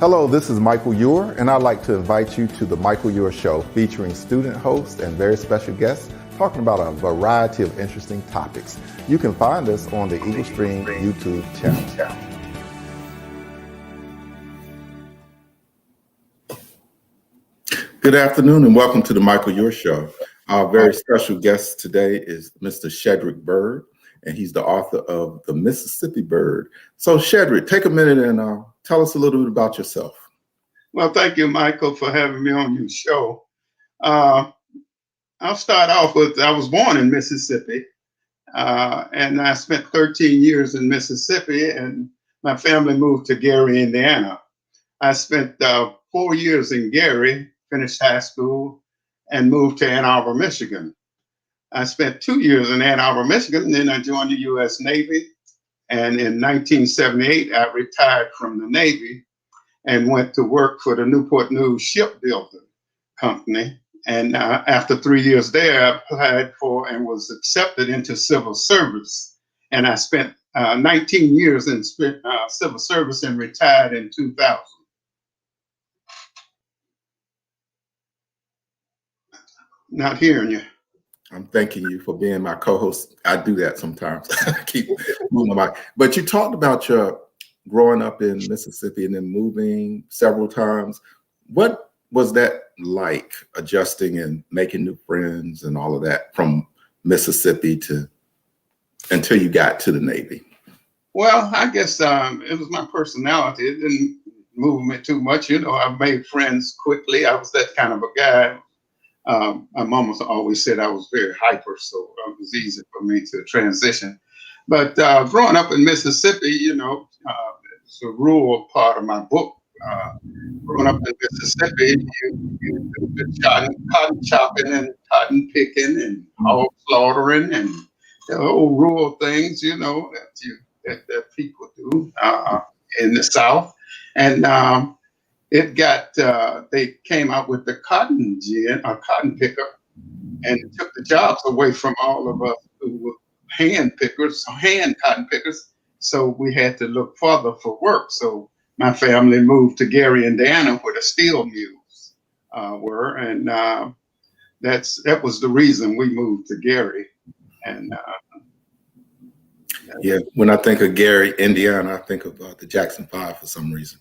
Hello, this is Michael Eure, and I'd like to invite you to the Michael Eure Show, featuring student hosts and very special guests talking about a variety of interesting topics. You can find us on the Eagle Stream YouTube channel. Good afternoon and welcome to the Michael Eure Show. Our very special guest today is Mr. Shedrick Byrd, and he's the author of The Mississippi Byrd. So Shedrick, take a minute and tell us a little bit about yourself. Well, thank you, Michael, for having me on your show. I'll start off with, I was born in Mississippi, and I spent 13 years in Mississippi, and my family moved to Gary, Indiana. I spent 4 years in Gary, finished high school, and moved to Ann Arbor, Michigan. I spent 2 years in Ann Arbor, Michigan, and then I joined the U.S. Navy. And in 1978, I retired from the Navy and went to work for the Newport News Shipbuilding Company. And after 3 years there, I applied for and was accepted into civil service. And I spent 19 years in civil service and retired in 2000. Not hearing you. I'm thanking you for being my co-host. I do that sometimes. I keep moving my mic. But you talked about your growing up in Mississippi and then moving several times. What was that like, adjusting and making new friends and all of that from Mississippi to until you got to the Navy? Well, I guess it was my personality. It didn't move me too much. You know, I made friends quickly. I was that kind of a guy. My mama always said I was very hyper, so it was easy for me to transition. But growing up in Mississippi, you know, it's a rural part of my book. Growing up in Mississippi, you do cotton chopping and cotton picking and hog slaughtering and the old rural things, you know, that people do in the South. And they came out with the cotton gin, a cotton picker, and took the jobs away from all of us who were hand cotton pickers. So we had to look further for work. So my family moved to Gary, Indiana, where the steel mills were, and that was the reason we moved to Gary. And yeah, when I think of Gary, Indiana, I think of the Jackson 5 for some reason.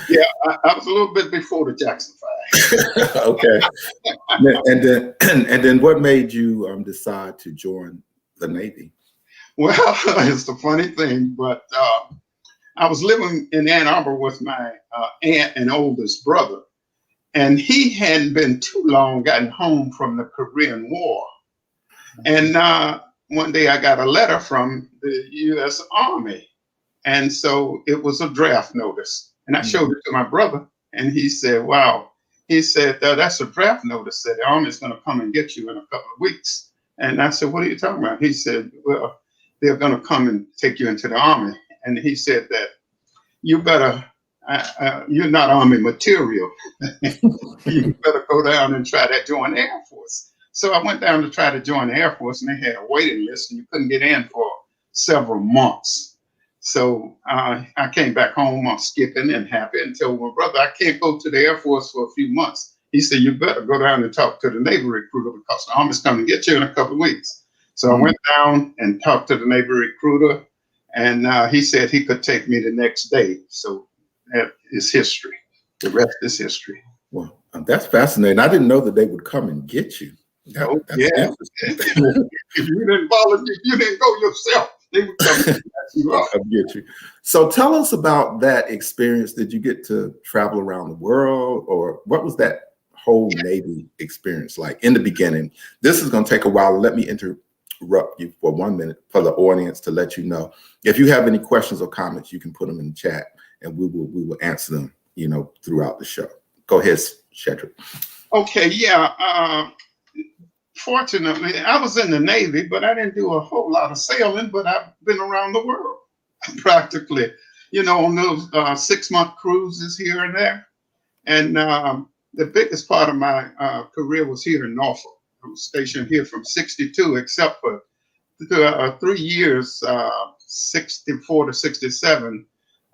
Yeah, I was a little bit before the Jackson 5. Okay. And then what made you decide to join the Navy? Well, it's the funny thing, but I was living in Ann Arbor with my aunt and oldest brother, and he hadn't been too long gotten home from the Korean War. And one day I got a letter from the U.S. Army. And so it was a draft notice. And I showed it to my brother, and he said, wow. He said, that's a draft notice. Said the Army is going to come and get you in a couple of weeks. And I said, what are you talking about? He said, well, they're going to come and take you into the Army. And he said that you better, you're not Army material. You better go down and try to join the Air Force. So I went down to try to join the Air Force, and they had a waiting list, and you couldn't get in for several months. So I came back home, I'm skipping and happy, and told my brother, I can't go to the Air Force for a few months. He said, you better go down and talk to the Navy recruiter because the Army's coming to get you in a couple of weeks. So I went down and talked to the Navy recruiter, and he said he could take me the next day. So that is history. The rest is history. Well, that's fascinating. I didn't know that they would come and get you. Oh, yeah. If you didn't volunteer, you didn't go yourself. They would come and get you. So tell us about that experience. Did you get to travel around the world, or what was that whole Navy experience like in the beginning? This is going to take a while. Let me interrupt you for 1 minute for the audience to let you know. If you have any questions or comments, you can put them in the chat, and we will answer them, you know, throughout the show. Go ahead, Shedrick. Okay, yeah. Fortunately, I was in the Navy, but I didn't do a whole lot of sailing, but I've been around the world practically, you know, on those 6-month cruises here and there. And the biggest part of my career was here in Norfolk. I was stationed here from 62, except for 3 years, 64 to 67.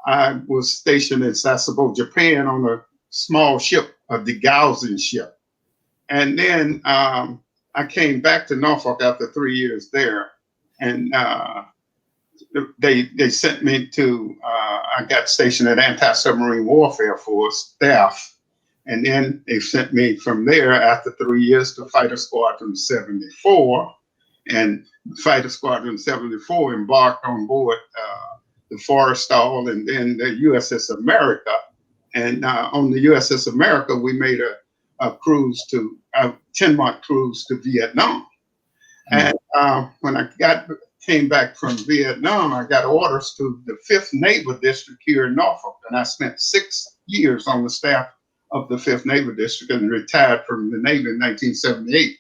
I was stationed in Sasebo, Japan on a small ship, a degaussing ship. And then I came back to Norfolk after 3 years there. And they sent me to, I got stationed at Anti-Submarine Warfare Force staff. And then they sent me from there after 3 years to Fighter Squadron 74. And Fighter Squadron 74 embarked on board the Forrestal and then the USS America. And on the USS America, we made a cruise to a 10-month cruise to Vietnam. And when I came back from Vietnam, I got orders to the 5th Naval District here in Norfolk. And I spent 6 years on the staff of the 5th Naval District and retired from the Navy in 1978.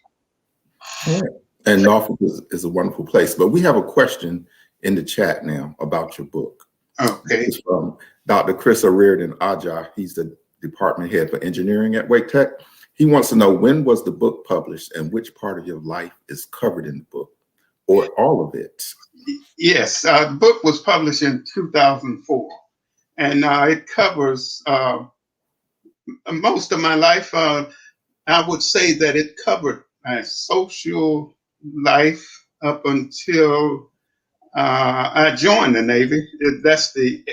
All right. And Norfolk is a wonderful place. But we have a question in the chat now about your book. Okay. It's from Dr. Chris O'Riordan Aja. He's the department head for engineering at Wake Tech. He wants to know, when was the book published and which part of your life is covered in the book, or all of it? Yes, the book was published in 2004, and it covers most of my life. I would say that it covered my social life up until I joined the Navy. That's it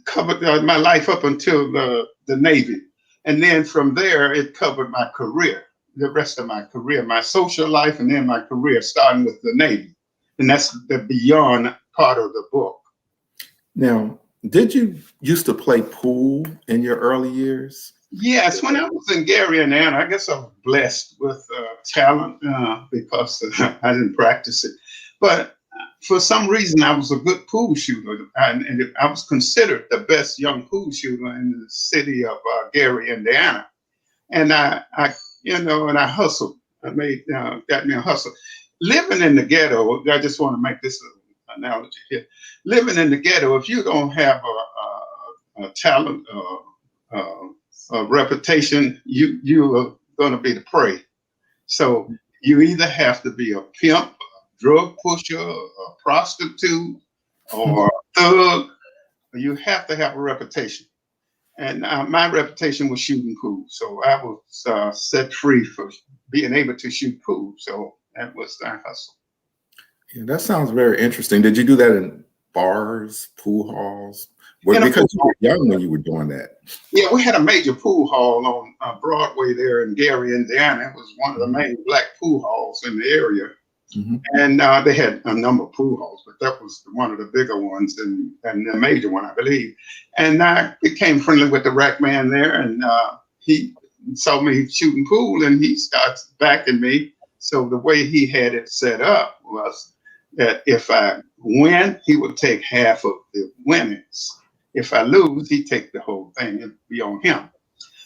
covered my life up until the Navy. And then from there, it covered my career, the rest of my career, my social life, and then my career, starting with the Navy. And that's the beyond part of the book. Now, did you used to play pool in your early years? Yes, when I was in Gary, Indiana, I guess I was blessed with talent because I didn't practice it. But for some reason, I was a good pool shooter, and I was considered the best young pool shooter in the city of Gary, Indiana. And I hustled. Got me a hustle. Living in the ghetto, I just want to make this analogy here. Living in the ghetto, if you don't have a talent, a reputation, you are going to be the prey. So you either have to be a pimp, drug pusher, a prostitute, or a thug. You have to have a reputation. And my reputation was shooting pool. So I was set free for being able to shoot pool. So that was our hustle. Yeah, that sounds very interesting. Did you do that in bars, pool halls? Because you were young when you were doing that. Yeah, we had a major pool hall on Broadway there in Gary, Indiana. It was one of the main black pool halls in the area. Mm-hmm. And they had a number of pool halls, but that was one of the bigger ones and the major one, I believe. And I became friendly with the rack man there, and he saw me shooting pool, and he starts backing me. So the way he had it set up was that if I win, he would take half of the winnings. If I lose, he'd take the whole thing and be on him.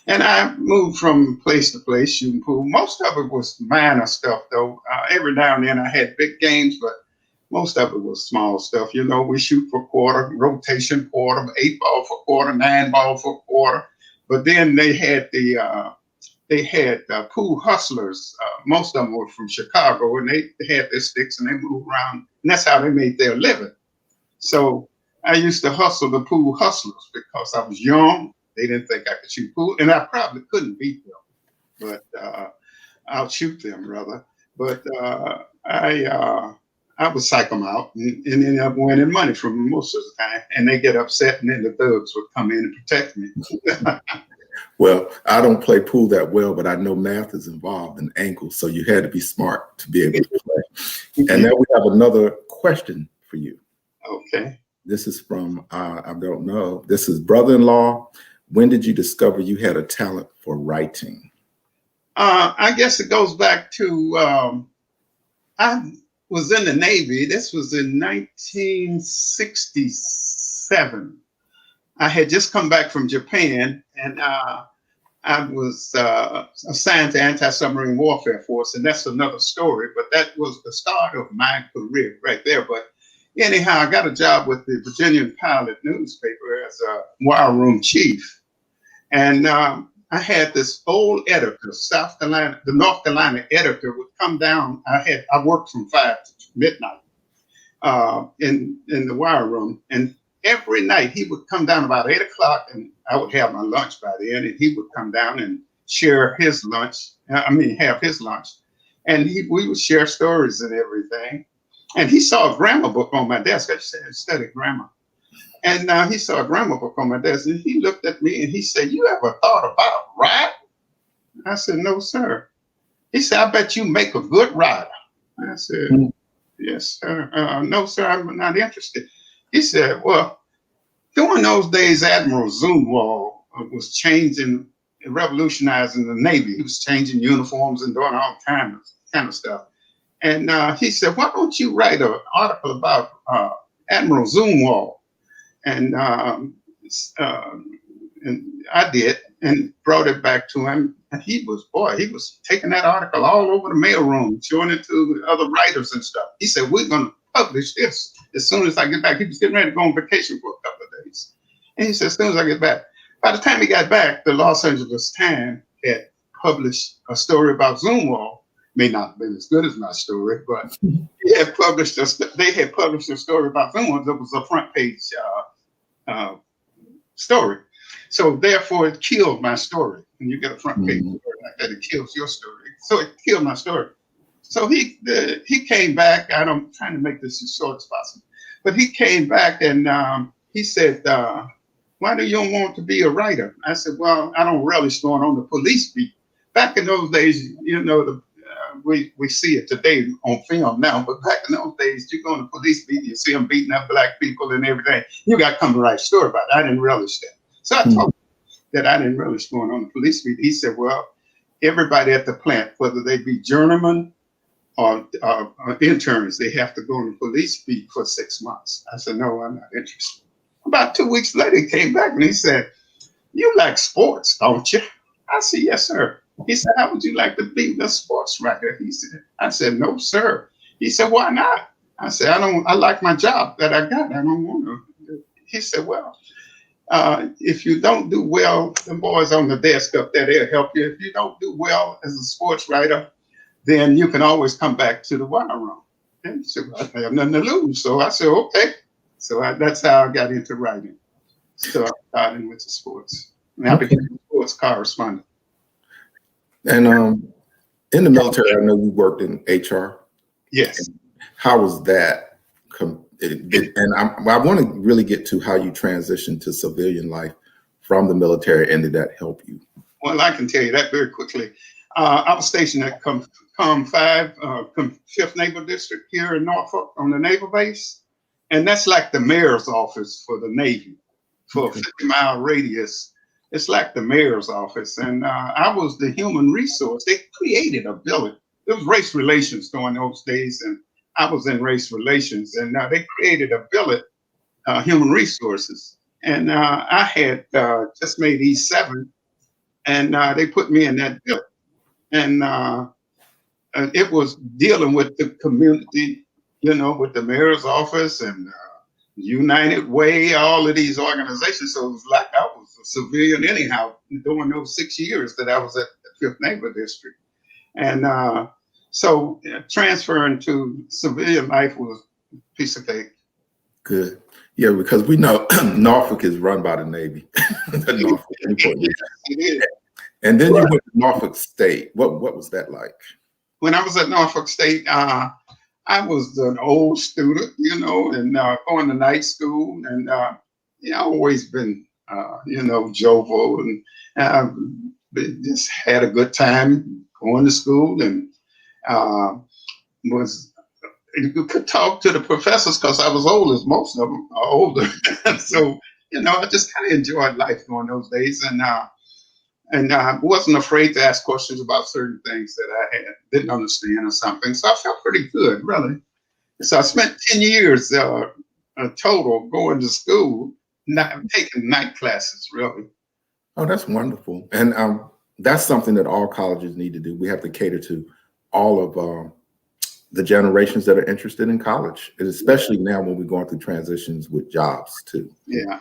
And I moved from place to place shooting pool. Most of it was minor stuff, though. Every now and then I had big games, but most of it was small stuff. You know, we shoot for quarter, rotation quarter, 8 ball for quarter, 9 ball for quarter. But then they had pool hustlers. Most of them were from Chicago, and they had their sticks and they moved around. And that's how they made their living. So I used to hustle the pool hustlers because I was young. They didn't think I could shoot pool, and I probably couldn't beat them, but I'll shoot them rather. But I would psych them out and end up winning money from them most of the time. And they get upset, and then the thugs would come in and protect me. Well, I don't play pool that well, but I know math is involved in angles, so you had to be smart to be able to play. And now we have another question for you. Okay. This is from, I don't know. This is brother-in-law. When did you discover you had a talent for writing? I guess it goes back to, I was in the Navy. This was in 1967. I had just come back from Japan, and I was assigned to Anti-Submarine Warfare Force, and that's another story, but that was the start of my career right there. But anyhow, I got a job with the Virginian Pilot newspaper as a wire room chief. And I had this old editor, the North Carolina editor would come down. I worked from 5 to midnight, in the wire room. And every night he would come down about 8 o'clock, and I would have my lunch by then, and he would come down and share his lunch. Have his lunch, and we would share stories and everything. And he saw a grammar book on my desk. I studied grammar. And he saw a grammar book on my desk, and he looked at me and he said, "You ever thought about writing?" I said, "No, sir." He said, "I bet you make a good writer." I said, "Yes, sir. No, sir, I'm not interested." He said, "Well, during those days, Admiral Zumwalt was changing, revolutionizing the Navy. He was changing uniforms and doing all kind of stuff. And he said, why don't you write an article about Admiral Zumwalt?" And I did, and brought it back to him. And he was taking that article all over the mailroom, showing it to other writers and stuff. He said, "We're going to publish this as soon as I get back." He was getting ready to go on vacation for a couple of days. And he said, "As soon as I get back." By the time he got back, the Los Angeles Times had published a story about Zumwalt. May not have been as good as my story, but they had published a story about Zumwalt that was a front page story. So therefore, it killed my story. When you get a front page story like that, it kills your story. So it killed my story. So he came back. I'm trying to make this as short as possible, but he came back and he said, "Why do you want to be a writer?" I said, "Well, I don't relish going on the police beat." Back in those days, we see it today on film now, but back in those days, you go on the police beat, you see them beating up black people and everything. You got to come to write a story about it. I didn't relish that. So I told him that I didn't relish going on the police beat. He said, "Well, everybody at the plant, whether they be journeymen or interns, they have to go on the police beat for 6 months." I said, "No, I'm not interested." About 2 weeks later, he came back and he said, "You like sports, don't you?" I said, "Yes, sir." He said, "How would you like to be the sports writer?" I said, "No, sir." He said, "Why not?" I said, I like my job that I got. I don't want to." He said, "Well, if you don't do well, the boys on the desk up there, they'll help you. If you don't do well as a sports writer, then you can always come back to the wire room." And he said, "Well, I have nothing to lose." So I said, "Okay." So that's how I got into writing. So I started with the sports. And I became a sports correspondent. And in the military, I know you worked in HR. Yes. How was that? And I want to really get to how you transitioned to civilian life from the military, and did that help you? Well, I can tell you that very quickly. I was stationed at Com 5, 5th Naval District here in Norfolk on the naval base. And that's like the mayor's office for the Navy, for a 50-mile radius. It's like the mayor's office. And I was the human resource. They created a billet. It was race relations during those days, and I was in race relations. And they created a billet, human resources. And I had just made E7, and they put me in that billet. And it was dealing with the community, with the mayor's office and United Way, all of these organizations. So it was like I was a civilian anyhow during those 6 years that I was at the 5th Naval District. And so transferring to civilian life was a piece of cake. Good. Yeah, because we know Norfolk is run by the Navy. Norfolk, it is. And then you went to Norfolk State. What was that like? When I was at Norfolk State, I was an old student, and going to night school, and always been, jovial, and just had a good time going to school, and you could talk to the professors because I was old, as most of them are older. So, I just kind of enjoyed life during those days, and I wasn't afraid to ask questions about certain things that I didn't understand or something. So I felt pretty good, really. So I spent 10 years total going to school, not taking night classes, really. Oh, that's wonderful. And that's something that all colleges need to do. We have to cater to all of the generations that are interested in college, and especially now when we're going through transitions with jobs too. Yeah.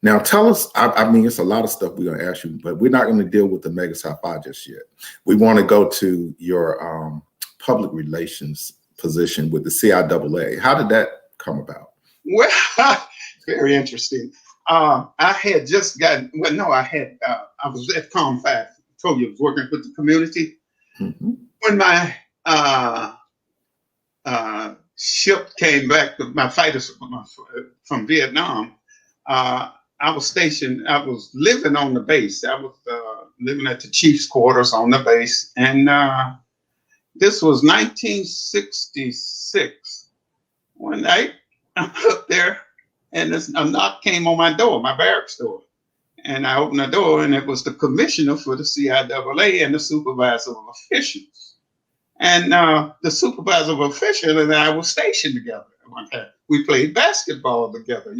Now, tell us, I mean, it's a lot of stuff we're going to ask you, but we're not going to deal with the Omega Psi Phi just yet. We want to go to your public relations position with the CIAA. How did that come about? Well, very interesting. I had just gotten, well, no, I was at COM 5. I told you I was working with the community. Mm-hmm. When my ship came back, my fighters from Vietnam, I was stationed, I was living on the base. I was living at the chief's quarters on the base. And this was 1966. One night, I'm up there, and a knock came on my door, my barracks door. And I opened the door, and it was the commissioner for the CIAA and the supervisor of officials. And the supervisor of officials and I were stationed together. We played basketball together,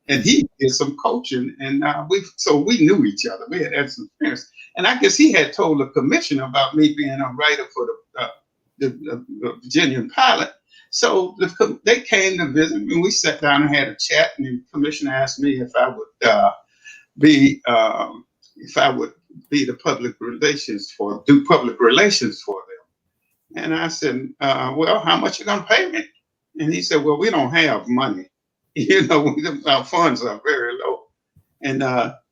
and he did some coaching, and so we knew each other. We had some experience. And I guess he had told the commissioner about me being a writer for the Virginian Pilot. So they came to visit me. We sat down and had a chat, and the commissioner asked me if I would be the public relations do public relations for them. And I said, well, how much you gonna pay me? And he said, well, we don't have money. Our funds are very low. And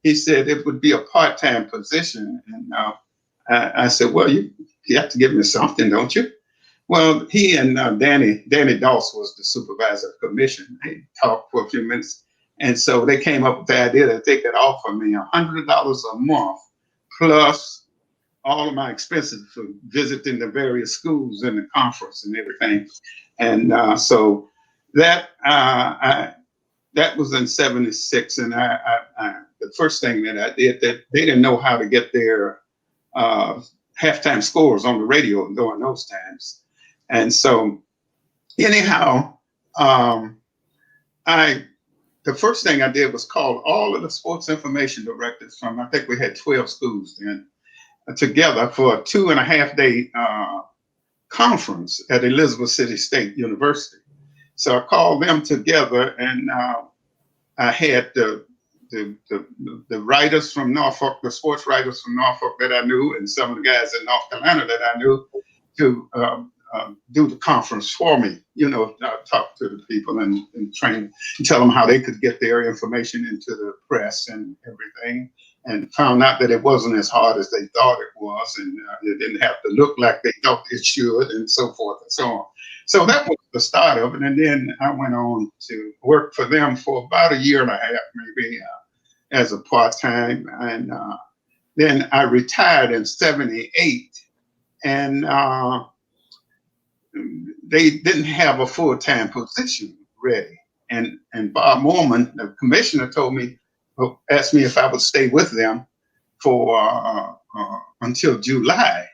he said it would be a part-time position. And I said, well, you have to give me something, don't you? Well, he and Danny Doss was the supervisor of commission. They talked for a few minutes. And so they came up with the idea that they could offer me $100 a month plus all of my expenses for visiting the various schools in the conference and everything. And so that was in 76. And the first thing that I did, that they didn't know how to get their halftime scores on the radio during those times. And so anyhow, the first thing I did was call all of the sports information directors from, I think we had 12 schools then, together for a 2.5-day conference at Elizabeth City State University. So I called them together, and I had the writers from Norfolk, the sports writers from Norfolk that I knew, and some of the guys in North Carolina that I knew, to do the conference for me, talk to the people and train and tell them how they could get their information into the press and everything, and found out that it wasn't as hard as they thought it was, and it didn't have to look like they thought it should, and so forth and so on. So that was the start of it. And then I went on to work for them for about 1.5 years, maybe, as a part-time. And then I retired in 78, and they didn't have a full-time position ready. And Bob Mormon, the commissioner, asked me if I would stay with them for until July.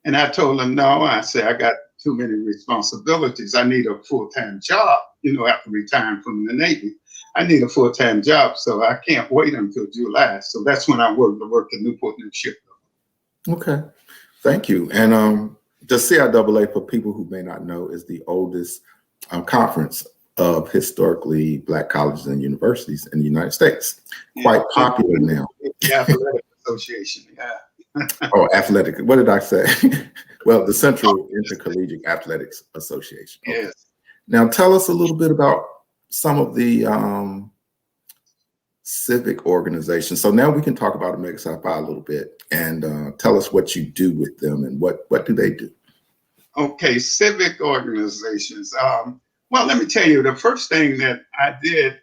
And I told him no. I said, I got too many responsibilities. I need a full-time job, after retiring from the Navy. I need a full-time job, so I can't wait until July. So that's when I worked at Newport News Shipyard. Okay, thank you. And the CIAA, for people who may not know, is the oldest conference of historically Black colleges and universities in the United States. Quite popular now. The Athletic Association, yeah. Oh, athletic. What did I say? Well, the Central Intercollegiate Athletics Association. Okay. Yes. Now, tell us a little bit about some of the civic organizations. So now we can talk about Omega Psi Phi a little bit, and tell us what you do with them and what do they do? Okay, civic organizations. Well, let me tell you, the first thing that I did,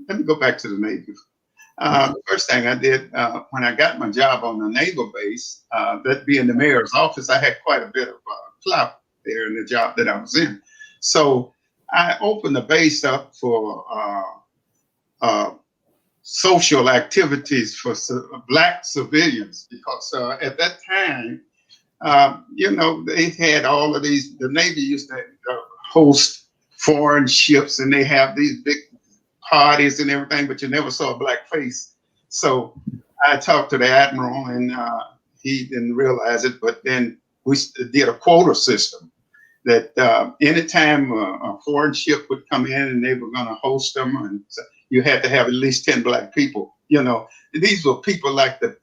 let me go back to the Navy. The first thing I did when I got my job on the naval base, that being the mayor's office, I had quite a bit of clout there in the job that I was in. So I opened the base up for social activities for Black civilians, because at that time, they had all of these, the Navy used to host foreign ships, and they have these big parties and everything, but you never saw a Black face. So I talked to the admiral, and he didn't realize it, but then we did a quota system that anytime a foreign ship would come in and they were going to host them, and so you had to have at least 10 Black people. These were people like the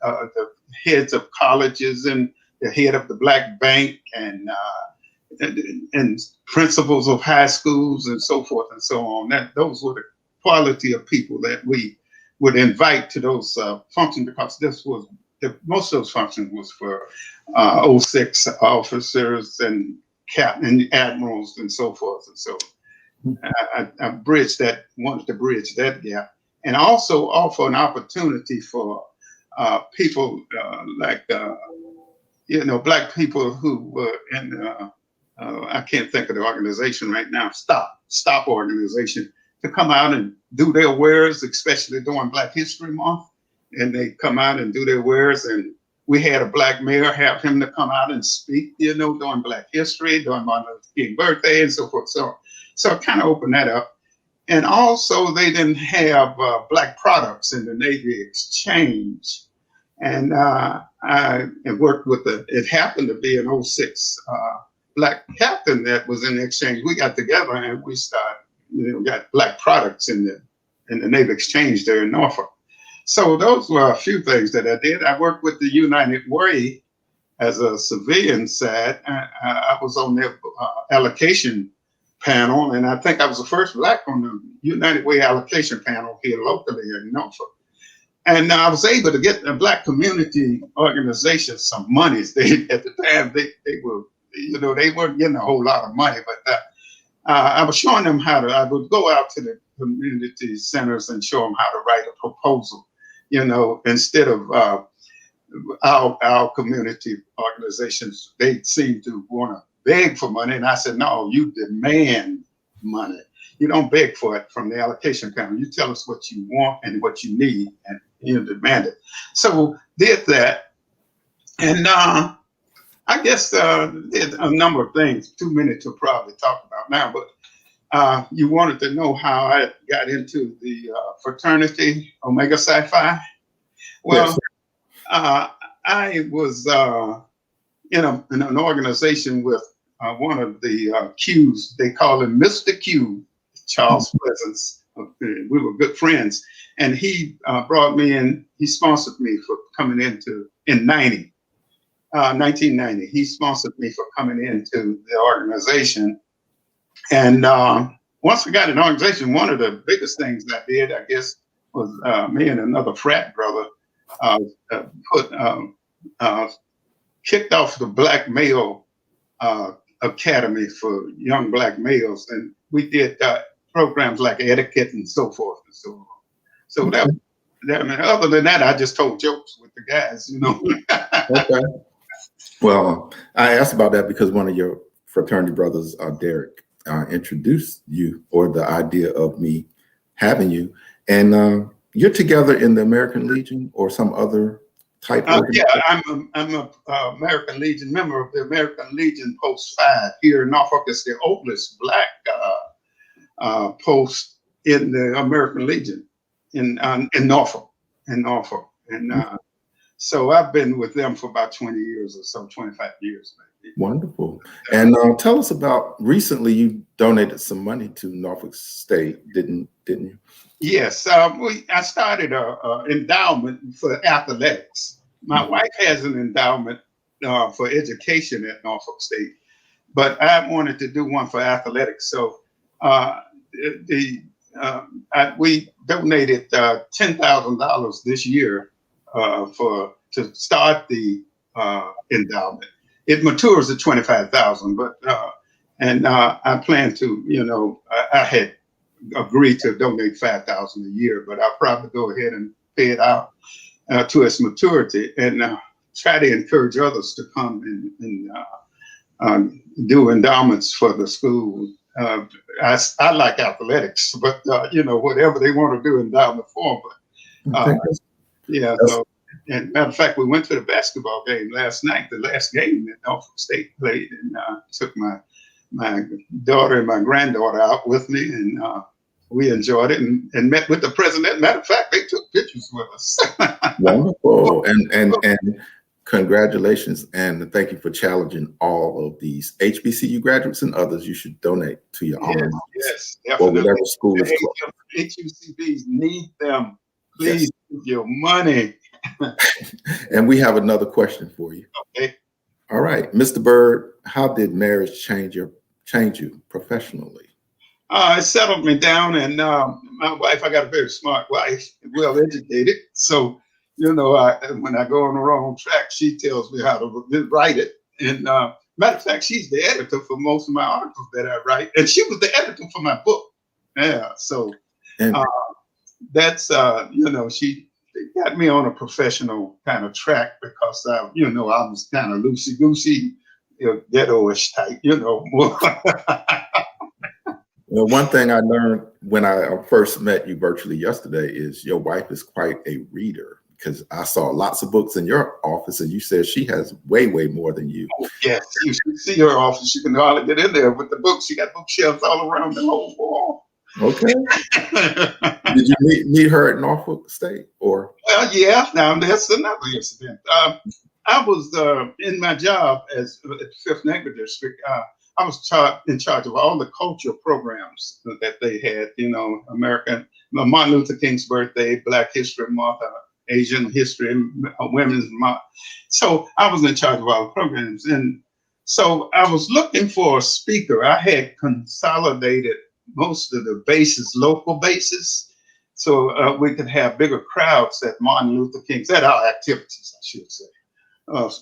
heads of colleges and the head of the Black Bank and and principals of high schools and so forth and so on. Those were the quality of people that we would invite to those functions, because most of those functions was for 06 officers and captain admirals and so forth and so on. I wanted to bridge that gap, and also offer an opportunity for people like Black people who were in I can't think of the organization right now, Stop organization, to come out and do their wares, especially during Black History Month. And they come out and do their wares, and we had a Black mayor have him to come out and speak, during Black history, during Martin Luther King birthday and so forth. So it kind of opened that up. And also they didn't have Black products in the Navy Exchange. And I worked with it happened to be an 06 Black captain that was in the exchange. We got together and we started, got Black products in the Navy Exchange there in Norfolk. So those were a few things that I did. I worked with the United Way as a civilian side. I was on their allocation panel, and I think I was the first Black on the United Way allocation panel here locally in Norfolk. And I was able to get the Black community organizations some monies. At the time, they were, they weren't getting a whole lot of money, but I was showing them I would go out to the community centers and show them how to write a proposal, instead of our community organizations. They seem to want to beg for money. And I said, no, you demand money. You don't beg for it from the allocation panel. You tell us what you want and what you need, and you demand it. So did that. And I guess did a number of things, too many to probably talk about now, but you wanted to know how I got into the fraternity, Omega Psi Phi. Well, yes. I was in an organization with one of the Qs. They call him Mr. Q, Charles Pleasance. We were good friends, and he brought me in. He sponsored me for coming in 1990. He sponsored me for coming into the organization. And once we got an organization, one of the biggest things I did, I guess, was me and another frat brother kicked off the Black Male Academy for young Black males. And we did programs like etiquette and so forth and so on. So other than that, I just told jokes with the guys, Okay. Well, I asked about that because one of your fraternity brothers, Derek, introduced you, or the idea of me having you. And you're together in the American Legion or some other type of yeah, I'm a American Legion member of the American Legion Post 5 here in Norfolk. It's the oldest Black post in the American Legion in Norfolk. And so I've been with them for about 20 years or so, 25 years maybe. Wonderful. And tell us about, recently you donated some money to Norfolk State, didn't you? Yes, I started an endowment for athletics. My wife has an endowment for education at Norfolk State, but I wanted to do one for athletics. So we donated $10,000 this year to start the endowment. It matures at $25,000, but I plan to, I had agreed to donate $5,000 a year, but I'll probably go ahead and pay it out to its maturity, and try to encourage others to come and do endowments for the school. I like athletics, but whatever they want to do endowment for. But yeah. So, and matter of fact, we went to the basketball game last night, the last game that Norfolk State played, and took my daughter and my granddaughter out with me, and we enjoyed it and met with the president. Matter of fact, they took pictures with us. Wonderful. And congratulations, and thank you for challenging all of these HBCU graduates and others. You should donate to your alma mater. Yes, or whatever school is close. HBCUs need them. Please, yes. Give your money. And we have another question for you. Okay. All right, Mr. Byrd, how did marriage change you professionally? It settled me down, and my wife, I got a very smart wife, well educated. So, when I go on the wrong track, she tells me how to write it. And matter of fact, she's the editor for most of my articles that I write, and she was the editor for my book. Yeah, so And that's she got me on a professional kind of track because I was kind of loosey goosey, ghetto-ish type, well, one thing I learned when I first met you virtually yesterday is your wife is quite a reader, because I saw lots of books in your office and you said she has way, way more than you. Yes, you should see her office. You can hardly get in there with the books. She got bookshelves all around the whole wall. Okay. Did you meet her at Norfolk State or? Well, yeah. Now that's another incident. I was in my job as at Fifth Neighbor District. I was in charge of all the cultural programs that they had. Martin Luther King's birthday, Black History Month, Asian History, Women's Month. So I was in charge of all the programs, and so I was looking for a speaker. I had consolidated most of the bases, local bases, so we could have bigger crowds at Martin Luther King's, at our activities, I should say,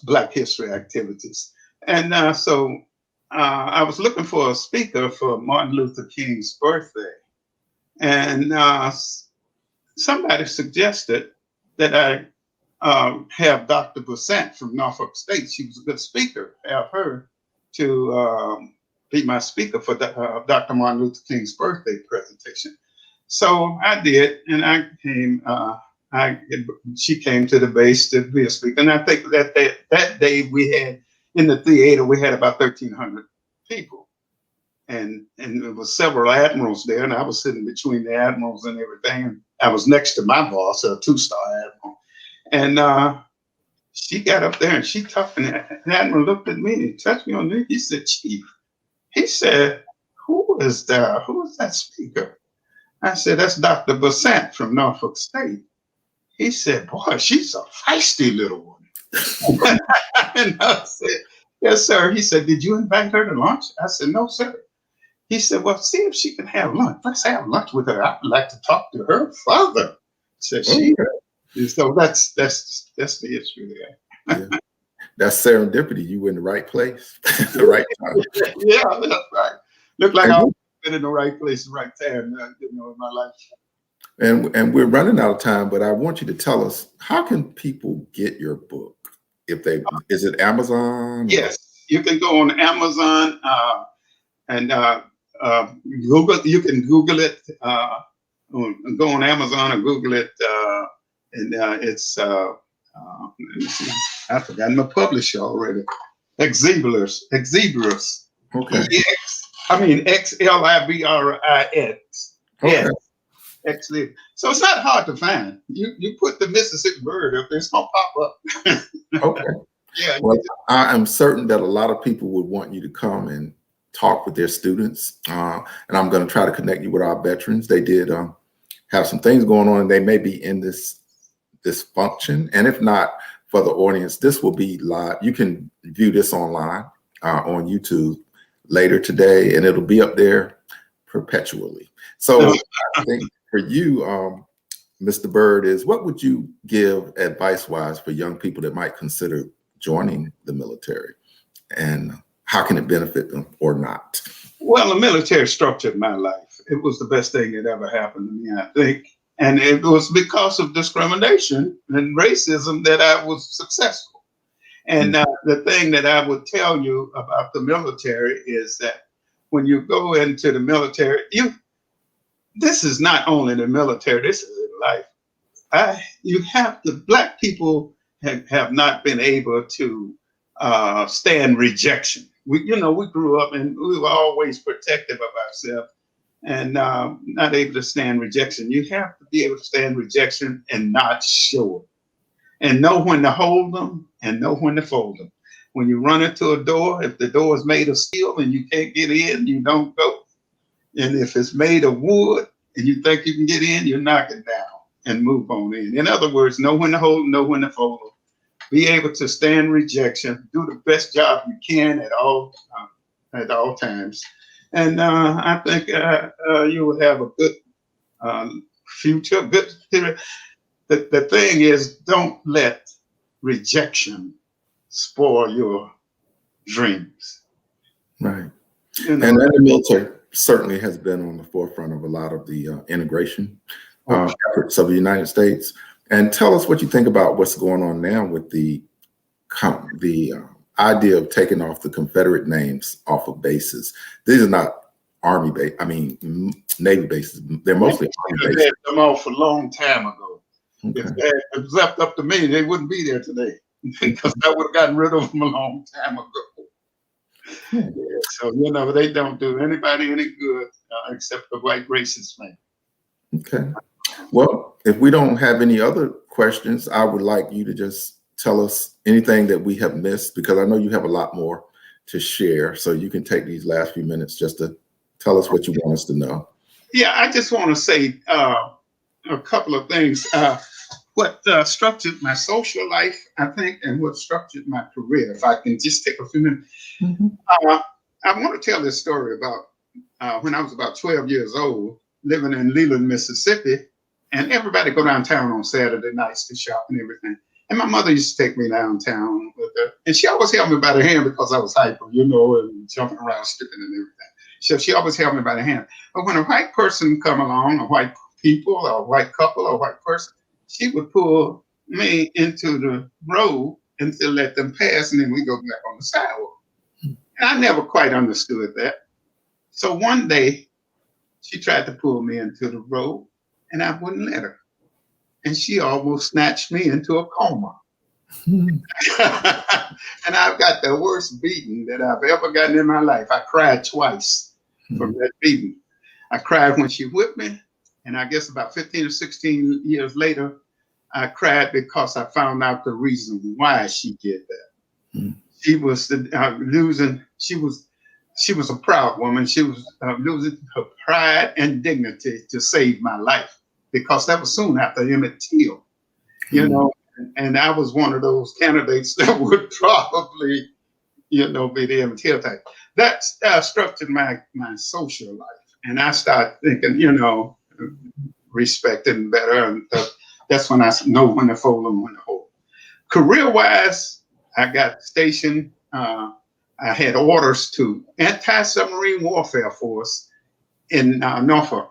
Black History activities. And so I was looking for a speaker for Martin Luther King's birthday. And somebody suggested that I have Dr. Basant from Norfolk State. She was a good speaker. Have her to be my speaker for Dr. Martin Luther King's birthday presentation. So I did, and I came. She came to the base to be a speaker, and I think that day we had in the theater we had about 1,300 people, and there was several admirals there, and I was sitting between the admirals and everything. And I was next to my boss, a 2-star admiral, and she got up there and she talked, and the admiral looked at me and he touched me on the knee. He said, "Chief," he said, who is that speaker?" I said, "That's Dr. Basant from Norfolk State." He said, "Boy, she's a feisty little one." And I said, "Yes, sir." He said, "Did you invite her to lunch?" I said, "No, sir." He said, "Well, see if she can have lunch. Let's have lunch with her. I'd like to talk to her father." Said she. Okay. So that's the history there. Yeah. That's serendipity. You were in the right place, the right time. Yeah, that's right. Looked like I've been in the right place, the right time, in my life. And we're running out of time, but I want you to tell us, how can people get your book? Is it Amazon? Yes, you can go on Amazon and Google. You can Google it. Go on Amazon and Google it, and it's. Let me see. I've forgotten my publisher already. Exhibitus. Okay. XLIBRIX. Okay. Yes. Actually, so it's not hard to find. You put the Mississippi Byrd up there, it's gonna pop up. Okay. Yeah. Well, I am certain that a lot of people would want you to come and talk with their students, and I'm going to try to connect you with our veterans. They did have some things going on, and they may be in this function. And if not, for the audience, this will be live. You can view this online on YouTube later today, and it'll be up there perpetually. So I think for you, Mr. Byrd, is what would you give advice-wise for young people that might consider joining the military, and how can it benefit them or not? Well, the military structured my life. It was the best thing that ever happened to me, I think. And it was because of discrimination and racism that I was successful. And the thing that I would tell you about the military is that when you go into the military, this is not only the military, this is in life. Black people have not been able to stand rejection. We grew up and we were always protective of ourselves and not able to stand rejection. You have to be able to stand rejection and not show it, and know when to hold them and know when to fold them. When you run into a door, if the door is made of steel and you can't get in, you don't go. And if it's made of wood and you think you can get in, you knock it down and move on in. In other words, know when to hold them, know when to fold them, be able to stand rejection, do the best job you can at all times. And I think you will have a good future. Good. The thing is, don't let rejection spoil your dreams. Right. And the military certainly has been on the forefront of a lot of the integration efforts of the United States. And tell us what you think about what's going on now with the idea of taking off the Confederate names off of bases. These are not Army base. I mean, Navy bases. They're mostly Army bases. They had them off a long time ago. Okay. If it was left up to me, they wouldn't be there today because I would have gotten rid of them a long time ago. Yeah, so, they don't do anybody any good except the white racist man. Okay. Well, if we don't have any other questions, I would like you to just tell us anything that we have missed, because I know you have a lot more to share. So you can take these last few minutes just to tell us what you want us to know. Yeah, I just want to say a couple of things. What structured my social life, I think, and what structured my career, if I can just take a few minutes. Mm-hmm. I want to tell this story about when I was about 12 years old, living in Leland, Mississippi, and everybody go downtown on Saturday nights to shop and everything. And my mother used to take me downtown with her, and she always held me by the hand because I was hyper, and jumping around, skipping and everything. So she always held me by the hand. But when a white person come along, a white people, or a white couple, or a white person, she would pull me into the road and to let them pass, and then we go back on the sidewalk. And I never quite understood that. So one day, she tried to pull me into the road, and I wouldn't let her. And she almost snatched me into a coma. And I've got the worst beating that I've ever gotten in my life. I cried twice from that beating. I cried when she whipped me. And I guess about 15 or 16 years later, I cried because I found out the reason why she did that. She was losing. She was a proud woman. She was losing her pride and dignity to save my life, because that was soon after Emmett Till, and I was one of those candidates that would probably, be the Emmett Till type. That structured my social life, and I started thinking, respecting better, and that's when I know when to fold and when to hold. Career-wise, I got stationed. I had orders to anti-submarine warfare force in Norfolk.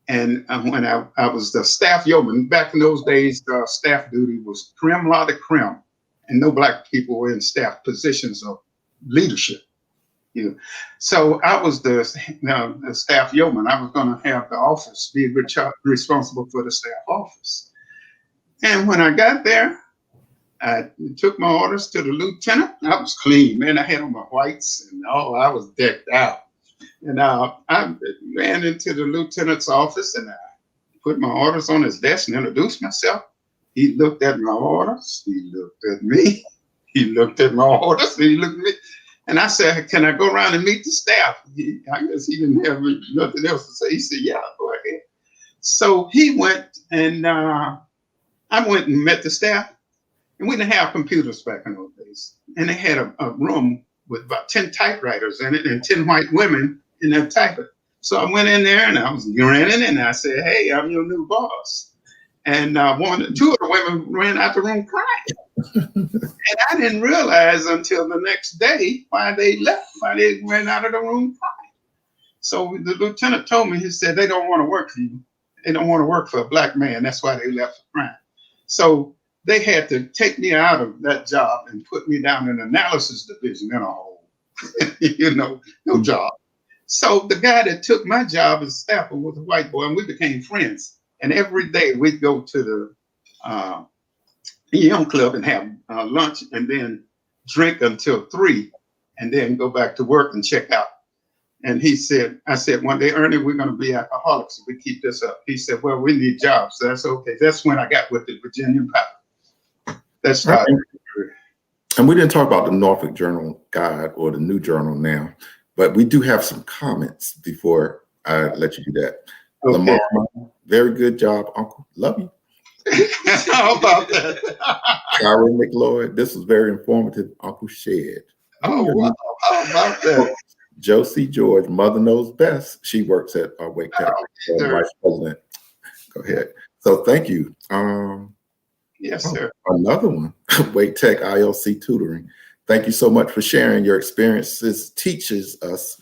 And when I was the staff yeoman, back in those days, staff duty was creme la de creme, and no black people were in staff positions of leadership. So I was the staff yeoman. I was going to have the office be responsible for the staff office. And when I got there, I took my orders to the lieutenant. I was clean, man. I had on my whites and I was decked out. And I ran into the lieutenant's office and I put my orders on his desk and introduced myself. He looked at my orders. He looked at me. He looked at my orders. He looked at me. And I said, "Can I go around and meet the staff?" I guess he didn't have nothing else to say. He said, "Yeah, go ahead." So he went, and I went and met the staff. And we didn't have computers back in those days. And they had a room with about 10 typewriters in it and 10 white women in that typewriter. So I went in there and I was grinning and I said, "Hey, I'm your new boss." And two of the women ran out the room crying. And I didn't realize until the next day why they left, why they ran out of the room crying. So the lieutenant told me, he said, "They don't want to work for you. They don't want to work for a black man. That's why they left crying." So they had to take me out of that job and put me down in the analysis division in a hole, no job. So the guy that took my job as staffer was a white boy, and we became friends. And every day we'd go to the Young Club and have lunch and then drink until 3 and then go back to work and check out. And I said, "One day, Ernie, we're going to be alcoholics if we keep this up." He said, "Well, we need jobs." So that's okay. That's when I got with the Virginian Power. That started. Right. And we didn't talk about the Norfolk Journal Guide or the New Journal now, but we do have some comments before I let you do that. Okay. Lamar, very good job, Uncle. Love you. How about that? Kyron McLeod, this was very informative. Uncle Shed. Oh, wow. How about that? Josie George, Mother Knows Best. She works at Wake Tech, Vice President. Go ahead. So thank you. Yes, sir. Another one, Wake Tech ILC tutoring. Thank you so much for sharing your experiences. Teach us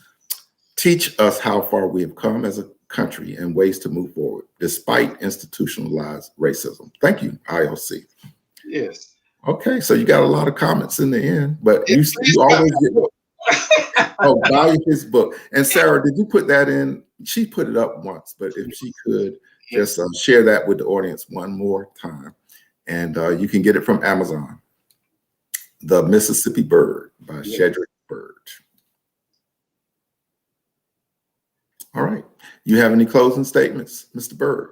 how far we have come as a country and ways to move forward despite institutionalized racism. Thank you, ILC. Yes. Okay, so you got a lot of comments in the end, but you always get buy his book. And Sarah, did you put that in? She put it up once, but if she could just share that with the audience one more time. And you can get it from Amazon. The Mississippi Byrd by Shedrick Byrd. All right. You have any closing statements, Mr. Byrd?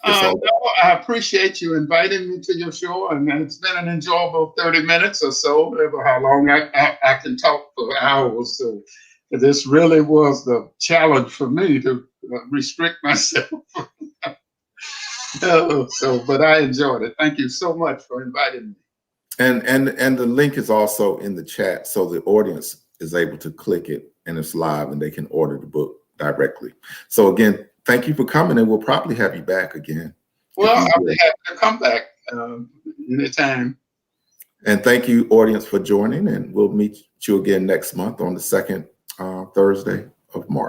No, I appreciate you inviting me to your show, and it's been an enjoyable 30 minutes or so, whatever how long I can talk for hours. So this really was the challenge for me to restrict myself. But I enjoyed it. Thank you so much for inviting me. And the link is also in the chat, so the audience is able to click it and it's live and they can order the book directly. So again, thank you for coming, and we'll probably have you back again. Well, I'll be happy to come back anytime. And thank you, audience, for joining, and we'll meet you again next month on the second Thursday of March.